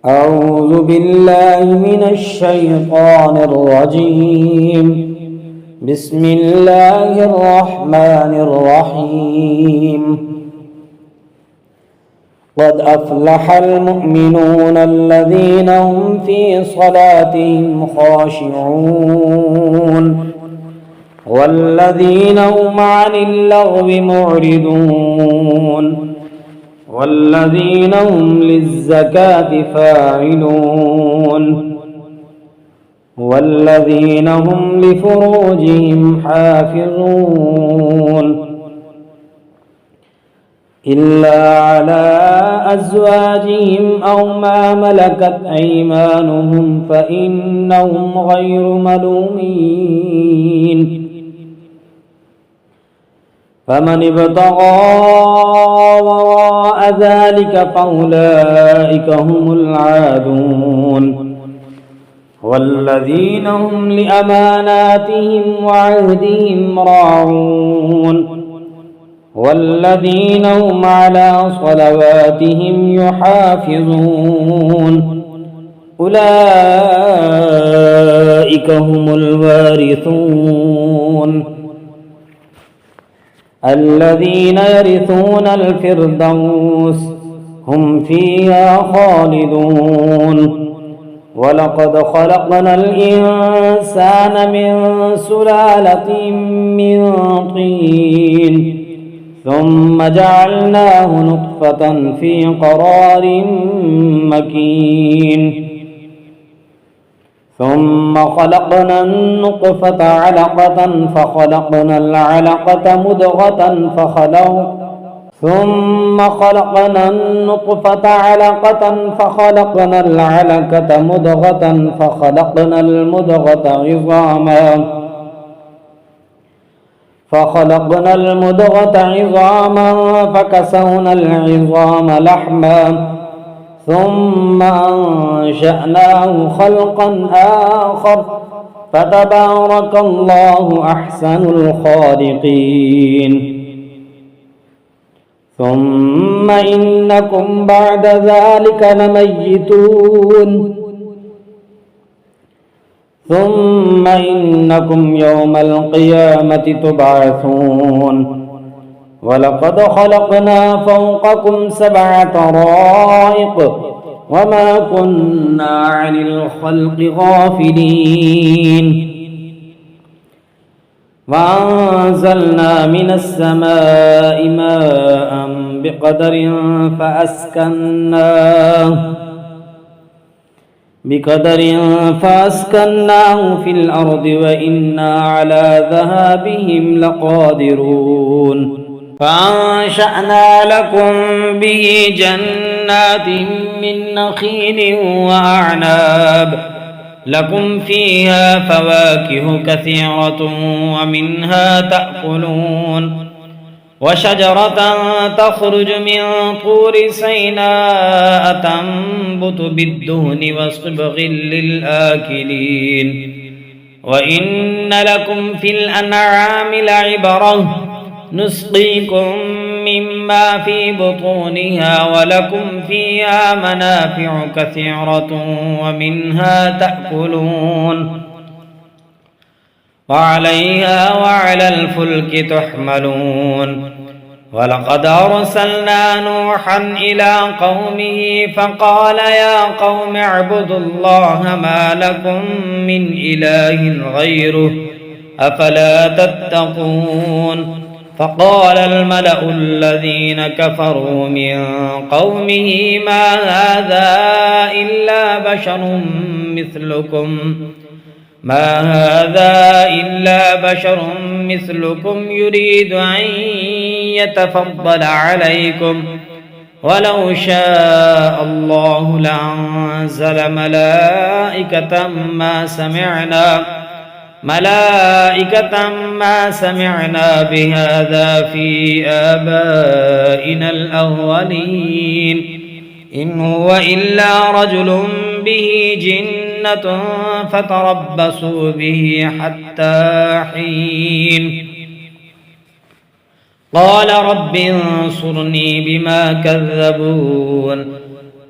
أعوذ بالله من الشيطان الرجيم. بسم الله الرحمن الرحيم. قد أفلح المؤمنون الذين هم في صلاتهم خاشعون والذين هم عن اللغو معرضون والذين هم للزكاة فاعلون والذين هم لفروجهم حافظون إلا على أزواجهم أو ما ملكت أيمانهم فإنهم غير ملومين. فمن ابتغى وراء ذلك فأولئك هم العادون والذين هم لأماناتهم وعهدهم راعون والذين هم على صلواتهم يحافظون أولئك هم الوارثون الذين يرثون الفردوس هم فيها خالدون. ولقد خلقنا الإنسان من سلالة من طين ثم جعلناه نطفة في قرار مكين ثم خلقنا النطفة علقة فخلقنا العلقة مضغة ثم خلقنا النطفة علقة فخلقنا العلقة مضغة فخلقنا المضغة عظاما فكسونا العظام لحما ثم أنشأناه خلقا آخر فتبارك الله أحسن الخالقين. ثم إنكم بعد ذلك لميتون ثم إنكم يوم القيامة تبعثون. ولقد خلقنا فوقكم 7 طرائق وما كنا عن الخلق غافلين. وأنزلنا من السماء ماء بقدر فأسكناه في الأرض وإنا على ذهابهم لقادرون. فأنشأنا لكم به جنات من نخيل وأعناب لكم فيها فواكه كثيرة ومنها تأكلون. وشجرة تخرج من طور سيناء تنبت بالدهن وصبغ للآكلين. وإن لكم في الأنعام لعبرة نسقيكم مما في بطونها ولكم فيها منافع كثيرة ومنها تأكلون وعليها وعلى الفلك تحملون. ولقد أرسلنا نوحا إلى قومه فقال يا قوم اعبدوا الله ما لكم من إله غيره أفلا تتقون. فقال الملأ الذين كفروا من قومه ما هذا إلا بشر مثلكم يريد أن يتفضل عليكم ولو شاء الله لأنزل ملائكة ما سمعنا بهذا في آبائنا الأولين إن هو إلا رجل به جنة فتربصوا به حتى حين. قال رب انصرني بما كذبون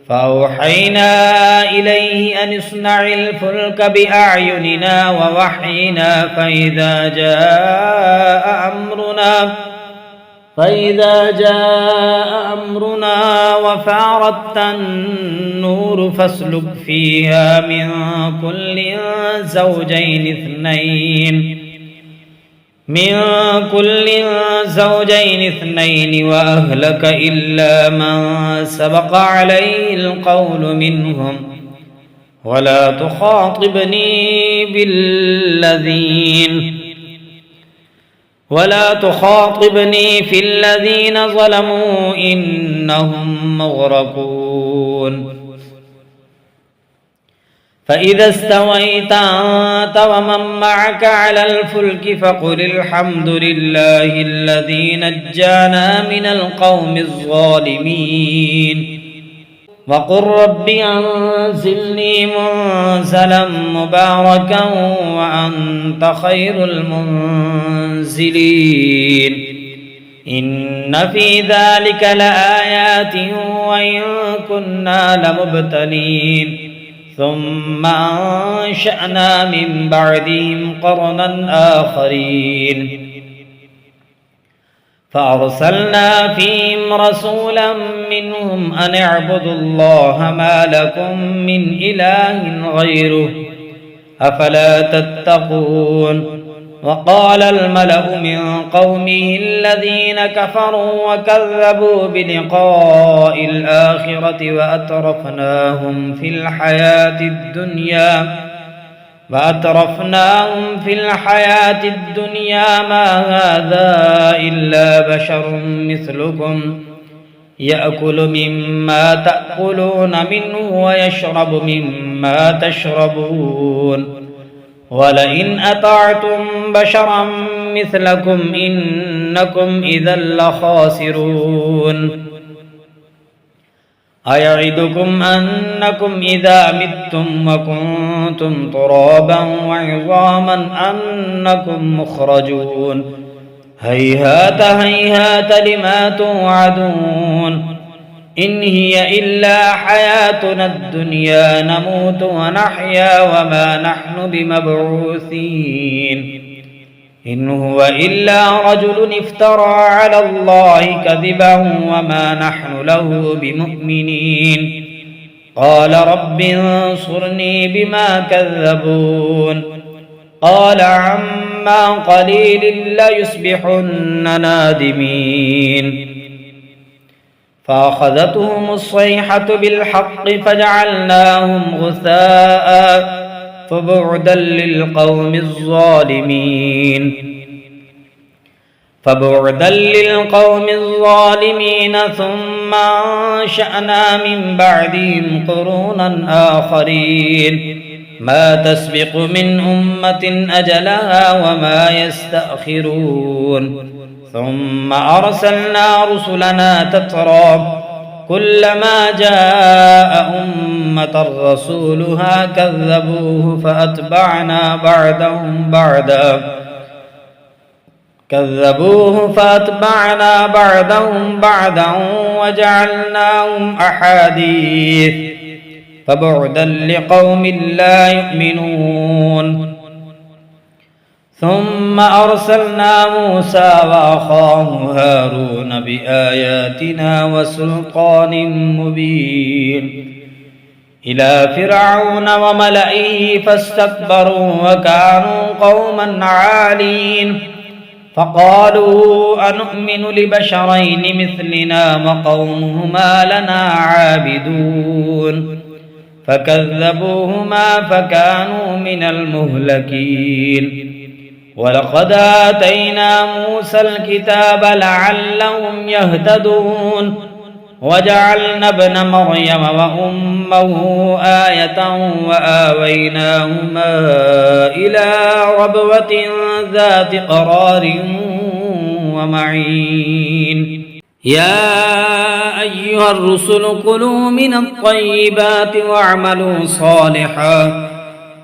فأوحينا إليه أن اصنع الفلك بأعيننا ووحينا فإذا جاء أمرنا وفارت النور فاسلك فيها من كل زوجين اثنين وأهلك إلا من سبق عليه القول منهم ولا تخاطبني في الذين ظلموا إنهم مغرقون فإذا استويت أنت ومن معك على الفلك فقل الحمد لله الذي نجانا من القوم الظالمين وقل رب أنزلني منزلا مباركا وأنت خير المنزلين إن في ذلك لآيات وإن كنا لمبتلين ثم أنشأنا من بعدهم قرنا آخرين فأرسلنا فيهم رسولا منهم أن اعبدوا الله ما لكم من إله غيره أفلا تتقون وقال الملأ من قومه الذين كفروا وكذبوا بلقاء الآخرة وأترفناهم في الحياة الدنيا ما هذا إلا بشر مثلكم يأكل مما تأكلون منه ويشرب مما تشربون ولئن أطعتم بشرا مثلكم إنكم إذا لخاسرون أيعدكم أنكم إذا متم وكنتم ترابا وعظاما أنكم مخرجون هيهات هيهات لما توعدون إن هي إلا حياتنا الدنيا نموت ونحيا وما نحن بمبعوثين إن هو إلا رجل افترى على الله كذبا وما نحن له بمؤمنين قال رب انصرني بما كذبون قال عما قليل ليصبحن نادمين فأخذتهم الصيحة بالحق فجعلناهم غثاء فبعدا للقوم الظالمين ثم أنشأنا من بعدهم قرونا آخرين ما تسبق من أمة أجلها وما يستأخرون ثم أرسلنا رسلنا تترى كلما جاء أمة رسولها كذبوه فأتبعنا بعدهم بعدا وجعلناهم أحاديث فبعدا لقوم لا يؤمنون ثم أرسلنا موسى وأخاه هارون بآياتنا وسلطان مبين إلى فرعون وملئه فاستكبروا وكانوا قوما عالين فقالوا أنؤمن لبشرين مثلنا وقومهما لنا عابدون فكذبوهما فكانوا من المهلكين ولقد آتينا موسى الكتاب لعلهم يهتدون وجعلنا ابن مريم وأمه آية وآويناهما إلى ربوة ذات قرار ومعين يا أيها الرسل كلوا من الطيبات واعملوا صالحا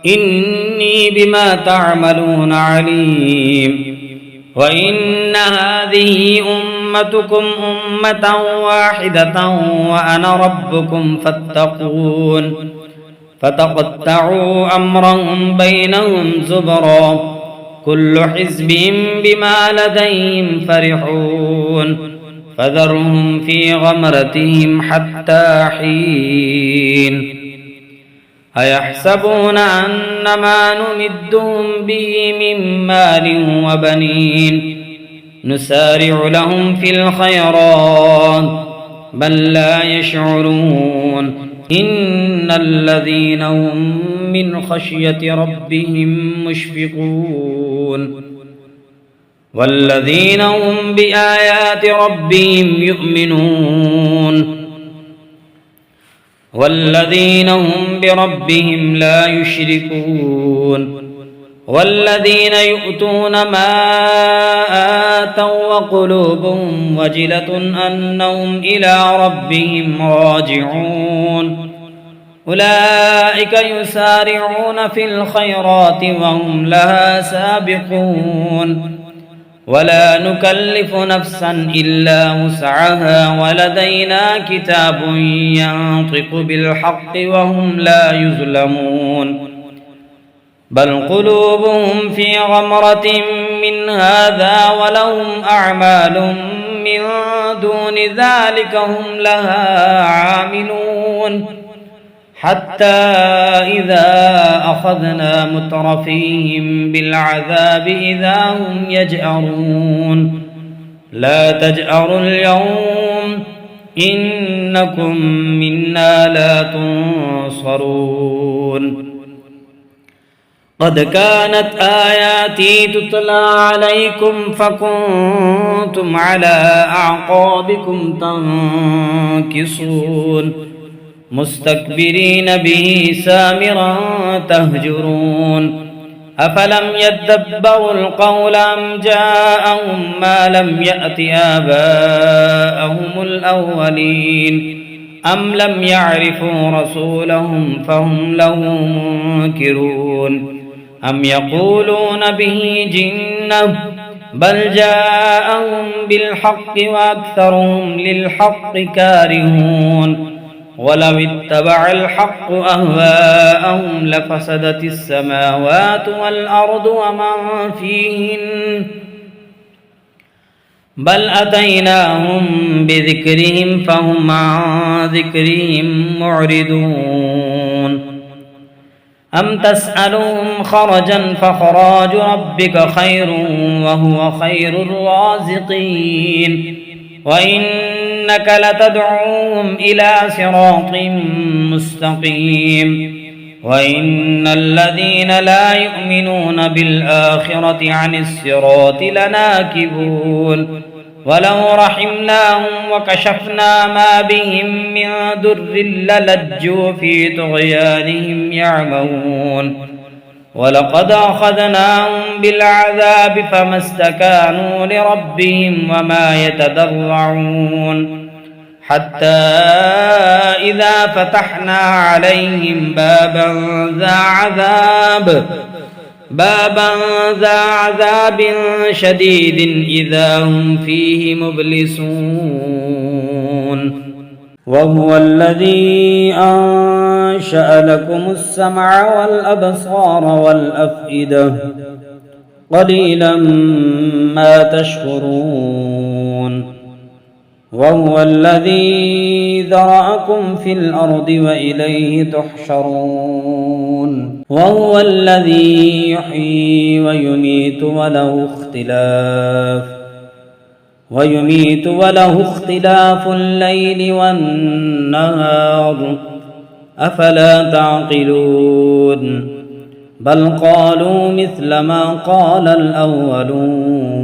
إني بما تعملون عليم وإن هذه أمتكم أمة واحدة وأنا ربكم فاتقون فتقطعوا أمرهم بينهم زبرا كل حزب بما لديهم فرحون فذرهم في غمرتهم حتى حين أيحسبون أن ما نمدهم به من مال وبنين نسارع لهم في الخيرات بل لا يشعرون إن الذين هم من خشية ربهم مشفقون والذين هم بآيات ربهم يؤمنون والذين هم بربهم لا يشركون والذين يؤتون ما آتوا وقلوبهم وجلة أنهم إلى ربهم راجعون أولئك يسارعون في الخيرات وهم لها سابقون ولا نكلف نفسا إلا وسعها ولدينا كتاب ينطق بالحق وهم لا يظلمون بل قلوبهم في غمرة من هذا ولهم أعمال من دون ذلك هم لها عاملون حتى إذا أخذنا مترفيهم بالعذاب إذا هم يجأرون لا تجأروا اليوم إنكم منا لا تنصرون قد كانت آياتي تتلى عليكم فكنتم على أعقابكم تنكصون مستكبرين به سامرا تهجرون أفلم يدبروا القول أم جاءهم ما لم يأت آباءهم الأولين أم لم يعرفوا رسولهم فهم له منكرون أم يقولون به جنة بل جاءهم بالحق وأكثرهم للحق كارهون ولو اتبع الحق أهواءهم لفسدت السماوات والأرض ومن فيهن بل أتيناهم بذكرهم فهم عن ذكرهم معرضون أم تسألهم خرجا فخراج ربك خير وهو خير الرازقين وإنك لتدعوهم إلى صراط مستقيم وإن الذين لا يؤمنون بالآخرة عن الصراط لناكبون ولو رحمناهم وكشفنا ما بهم من ضر للجوا في طغيانهم يعمهون ولقد أخذناهم بالعذاب فما استكانوا لربهم وما يتضرعون حتى إذا فتحنا عليهم بابا ذا عذاب شديد إذا هم فيه مبلسون وهو الذي أنشأ لكم السمع والأبصار والأفئدة قليلا ما تشكرون وهو الذي ذرأكم في الأرض وإليه تحشرون وهو الذي يحيي ويميت وله اختلاف الليل والنهار أفلا تعقلون بل قالوا مثل ما قال الأولون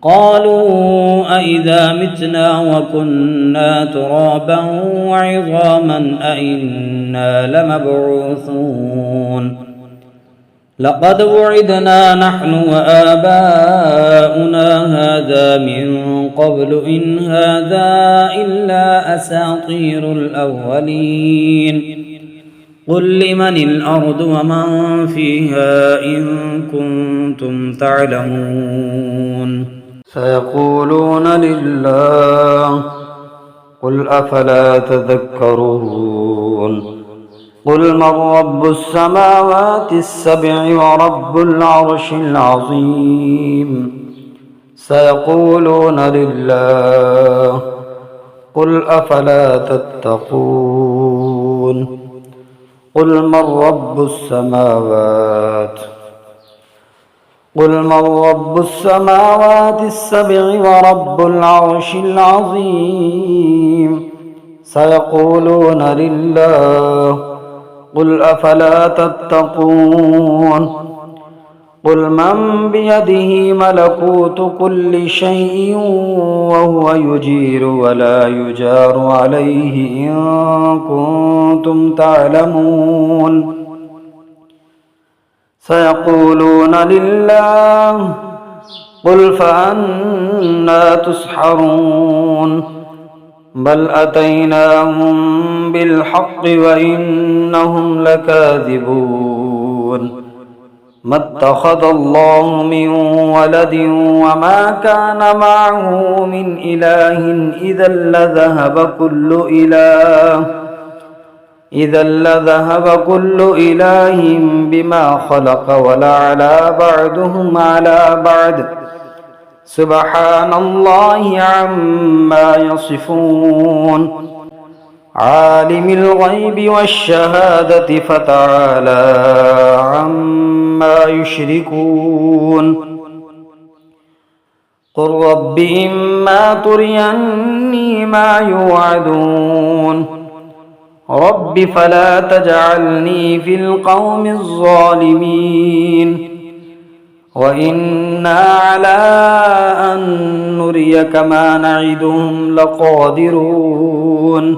قالوا أئذا متنا وكنا ترابا وعظاما أئنا لمبعوثون لقد وعدنا نحن وآباؤنا هذا من قبل إن هذا إلا أساطير الأولين قل لمن الأرض ومن فيها إن كنتم تعلمون سيقولون لله قل أفلا تذكرون قل من رب السماوات السبع ورب العرش العظيم سيقولون لله قل أفلا تتقون قل من رب السماوات السبع ورب العرش العظيم سيقولون لله قل أفلا تتقون قل من بيده ملكوت كل شيء وهو يجير ولا يجار عليه إن كنتم تعلمون سيقولون لله قل فأنى تسحرون بل أتيناهم بالحق وإنهم لكاذبون ما اتخذ الله من ولد وما كان معه من إله إذا لذهب كل إله بما خلق ولعلى بعضهم على بعض سبحان الله عما يصفون عالم الغيب والشهادة فتعالى عما يشركون قل رب إما تريني ما يوعدون رب فلا تجعلني في القوم الظالمين وإنا على أن نريك ما نعدهم لقادرون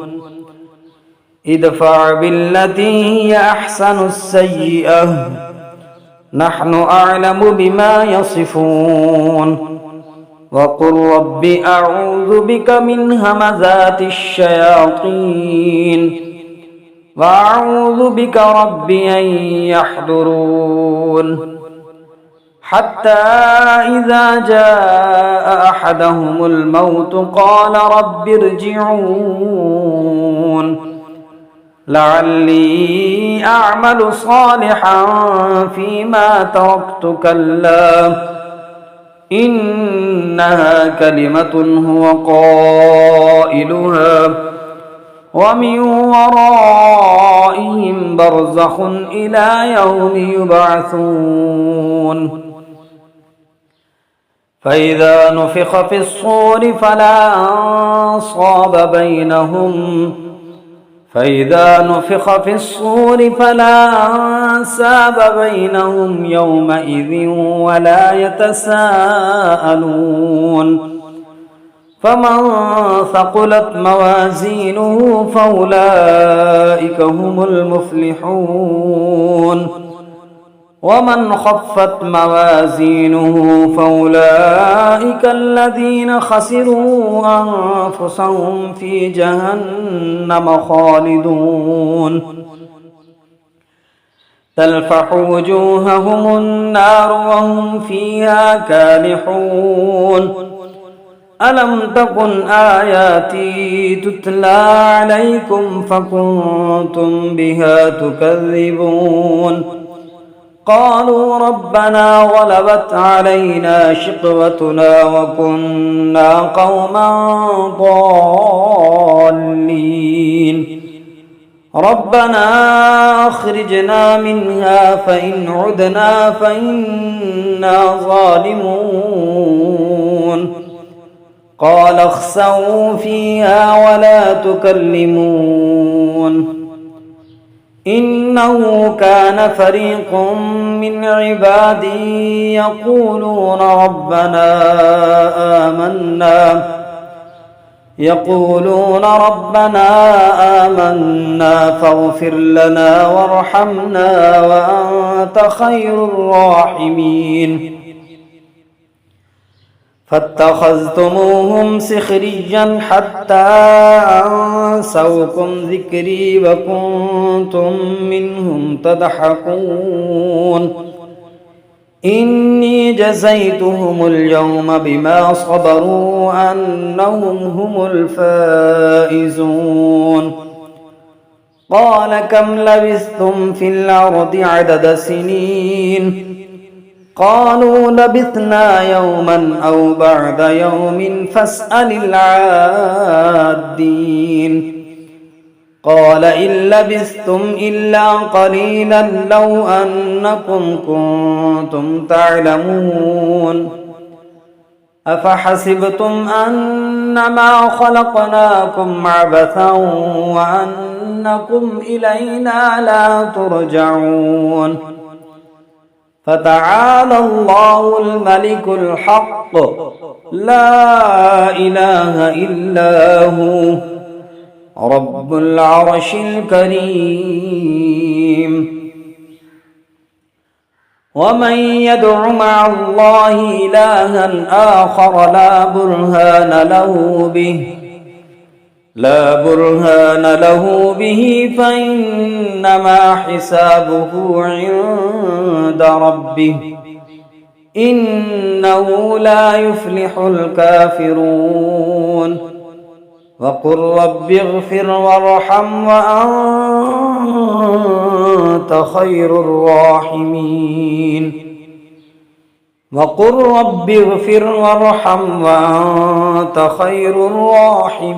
ادفع بالتي هي أحسن السيئة نحن أعلم بما يصفون وقل رب أعوذ بك من همزات الشياطين وأعوذ بك رب أن يحضرون حتى إذا جاء أحدهم الموت قال رب ارجعون لعلي أعمل صالحا فيما تركت كلا إنها كلمة هو قائلها ومن ورائهم برزخ إلى يوم يبعثون فإذا نفخ في الصور فلا أنساب بينهم يومئذ ولا يتساءلون فمن ثقلت موازينه فأولئك هم المفلحون ومن خفت موازينه فأولئك الذين خسروا أنفسهم في جهنم خالدون تلفح وجوههم النار وهم فيها كالحون ألم تكن آياتي تتلى عليكم فكنتم بها تكذبون قالوا ربنا غلبت علينا شقوتنا وكنا قوما ضالين ربنا أخرجنا منها فإن عدنا فإنا ظالمون قال اخسئوا فيها ولا تكلمون إنه كان فريق من عبادي يقولون ربنا آمنا فاغفر لنا وارحمنا وأنت خير الراحمين فاتخذتموهم سخريا حتى أنسوكم ذكري وكنتم منهم تضحكون إني جزيتهم اليوم بما صبروا أنهم هم الفائزون قال كم لبثتم في الأرض عدد سنين قالوا لبثنا يوما أو بعد يوم فاسأل العادين قال إن لبثتم إلا قليلا لو أنكم كنتم تعلمون أفحسبتم أنما خلقناكم عبثا وأنكم إلينا لا ترجعون فتعالى الله الملك الحق لا إله إلا هو رب العرش الكريم ومن يدع مع الله إلها آخر لا برهان له به فإنما حسابه عند ربه إنه لا يفلح الكافرون وقل رب اغفر وارحم وأنت خير الراحمين وقل رب اغفر وارحم وأنت خير الراحمين